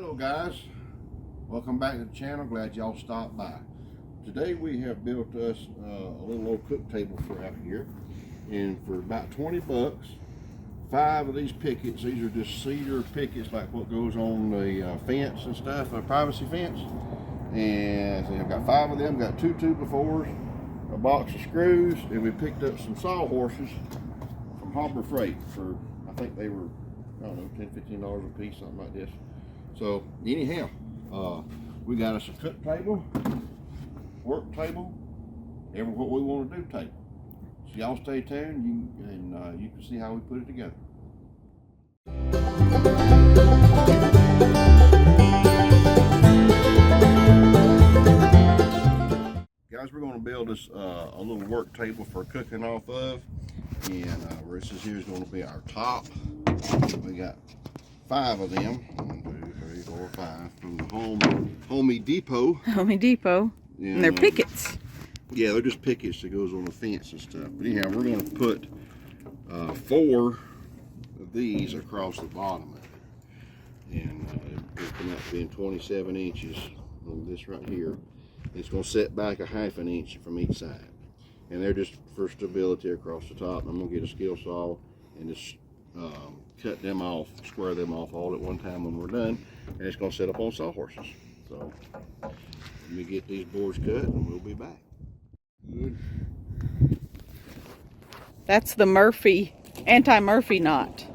Hello guys, welcome back to the channel. Glad y'all stopped by. Today we have built us a little old cook table for out here, and for about 20 bucks, 5 of these pickets. These are just cedar pickets like what goes on the fence and stuff, a privacy fence. And so I've got 5 of them, got 2 2x4s, a box of screws, and we picked up some sawhorses from Harbor Freight for, I think they were, I don't know, $10–15 a piece, something like this. So anyhow, we got us a cook table, work table, every what we want to do table. So y'all stay tuned, and you can see how we put it together. Guys, we're going to build us a little work table for cooking off of, and this is here is going to be our top. We got 5 of them. 1, 2, 3, 4, 5 from the Home Depot. Home Depot. And they're pickets. Yeah, they're just pickets that goes on the fence and stuff. But anyhow, we're going to put 4 of these across the bottom of it, and it's going to be 27 inches on this right here. It's going to set back a ½ an inch from each side, and they're just for stability across the top. I'm going to get a skill saw and just cut them off, square them off all at one time when we're done, and it's going to set up on sawhorses. So let me get these boards cut and we'll be back. Good. That's the anti-Murphy knot.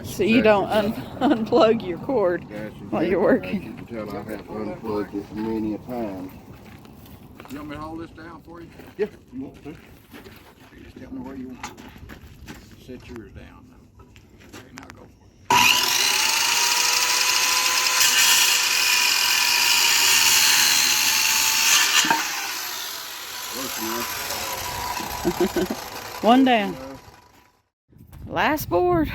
So you don't unplug your cord while you're working. You can tell I have unplugged it many a time. You want me to hold this down for you? Yeah, you want to. Just tell me where you want to set yours down. Okay, now go for it. One down. Last board.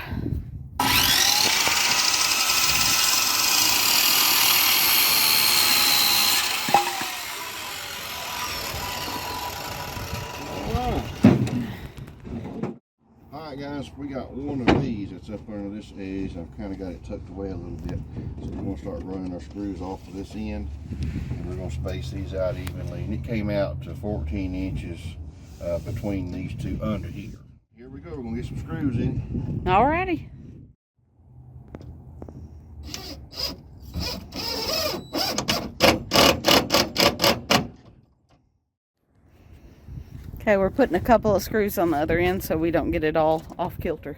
Alright guys, we got one of these that's up under this edge. I've kind of got it tucked away a little bit. So we're going to start running our screws off of this end, and we're going to space these out evenly. And it came out to 14 inches between these 2 under here. Here we go, we're going to get some screws in. Alrighty. Okay, we're putting a couple of screws on the other end so we don't get it all off kilter.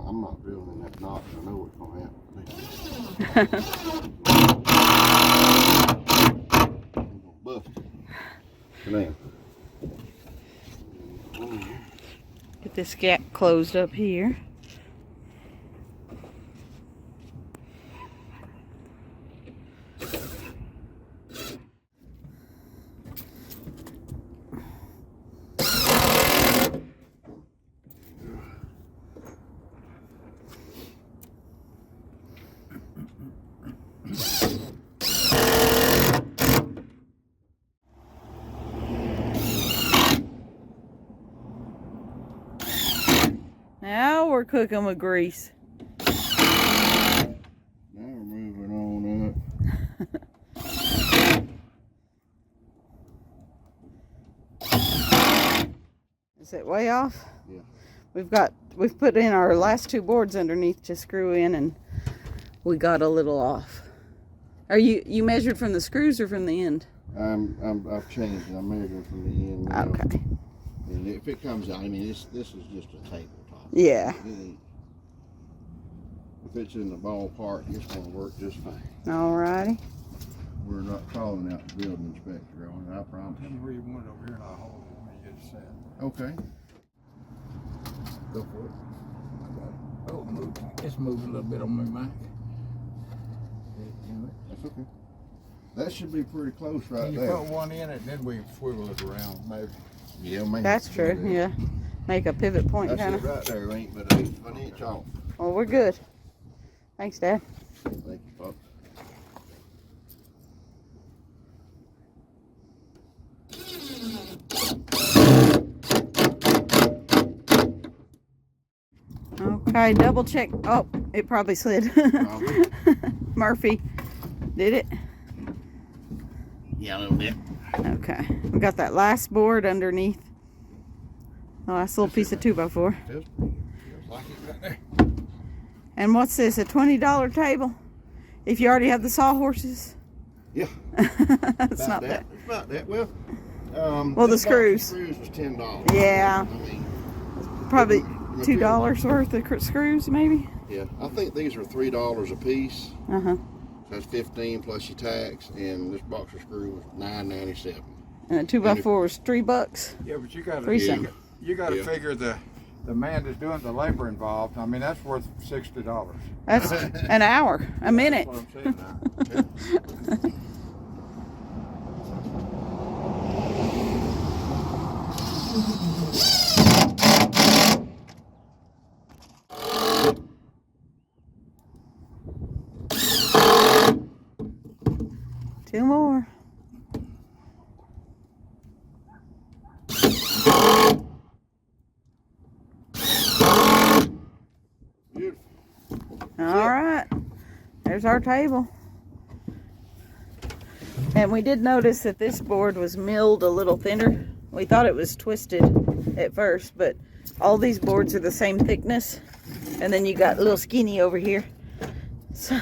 I'm not drilling in that knot, I know what's going to happen. I'm going to bust it. Come on. Get this gap closed up here. Now we're cooking with grease. Now we're moving on up. Is it way off? Yeah. We've put in our last 2 boards underneath to screw in, and we got a little off. Are you measured from the screws or from the end? I've changed it. I'm measuring from the end now. Okay. And if it comes out, I mean, this is just a tabletop. Yeah. If it's in the ballpark, it's going to work just fine. Alrighty. We're not calling out the building inspector on it, I promise. Tell me where you want it over here, and I'll hold it when you get it set. Okay. Go for it. Oh, move. It's moving a little bit on my mic. That's okay. That should be pretty close right Can you there. put one in it, and then we swivel it around, maybe. Yeah, maybe. That's true, yeah. Make a pivot point, That's kind it of. right there, ain't but an inch off. Well, we're good. Thanks, Dad. Thank you, Pop. Okay, double check. Oh, it probably slid. Probably. Murphy, did it? Yeah, a little bit. Okay, we got that last board underneath. The last little piece of 2x4. Feels like it right there. And what's this? A $20 table? If you already have the sawhorses? Yeah. It's not that. It's about that. Well, Well, the this box of screws. screws was $10. Yeah. I mean, Probably the $2 worth of screws, maybe. yeah, I think these are $3 a piece. Uh-huh. That's 15 plus your tax, and this box of screws was $9.97. And a 2x4 was $3. Yeah, but you gotta, 3 cents. you gotta Yeah. figure the man that's doing the labor involved. I mean, that's worth $60. That's an hour, a minute. That's what I'm saying now. Two more. Beautiful. All right. There's our table. And we did notice that this board was milled a little thinner. We thought it was twisted at first, but all these boards are the same thickness. And then you got a little skinny over here. So,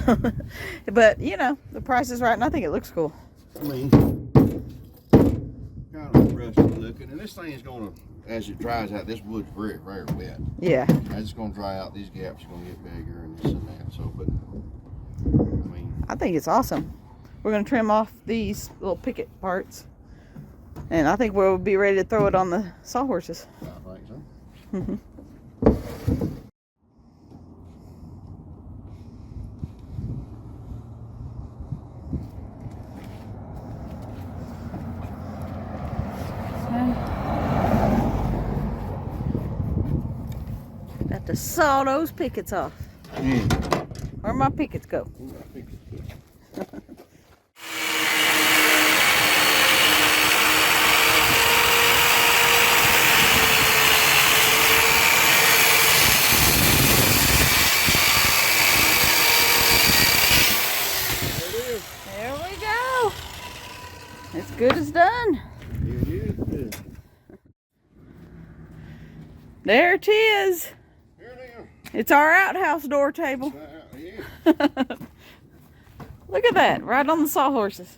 but you know, the price is right, and I think it looks cool. I mean, kind of rusty looking, and this thing is gonna, as it dries out, this wood's very, very wet. Yeah. As it's gonna dry out, these gaps are gonna get bigger and this and that. So, but I mean, I think it's awesome. We're gonna trim off these little picket parts, and I think we'll be ready to throw it on the sawhorses. I think so. Mm-hmm. Got to saw those pickets off. Where'd my pickets go? I think it's good. There we go. It's good as done. Here it is. There it is. Here it is. It's our outhouse door table. Yeah. Look at that, right on the sawhorses.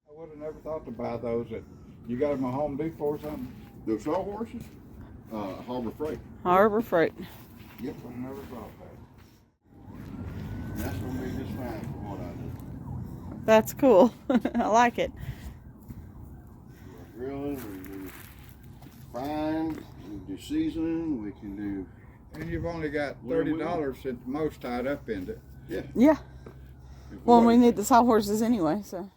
I would have never thought to buy those. You got them at Home Depot or something? Those sawhorses? Harbor Freight. Harbor Freight. Yep. I never thought that. That's gonna be just fine for what I do. That's cool. I like it. Grilling, we do frying, we do seasoning, we can do. And you've only got $30 at the most tied up in it. Yeah. Yeah. Well, we need the sawhorses anyway, so.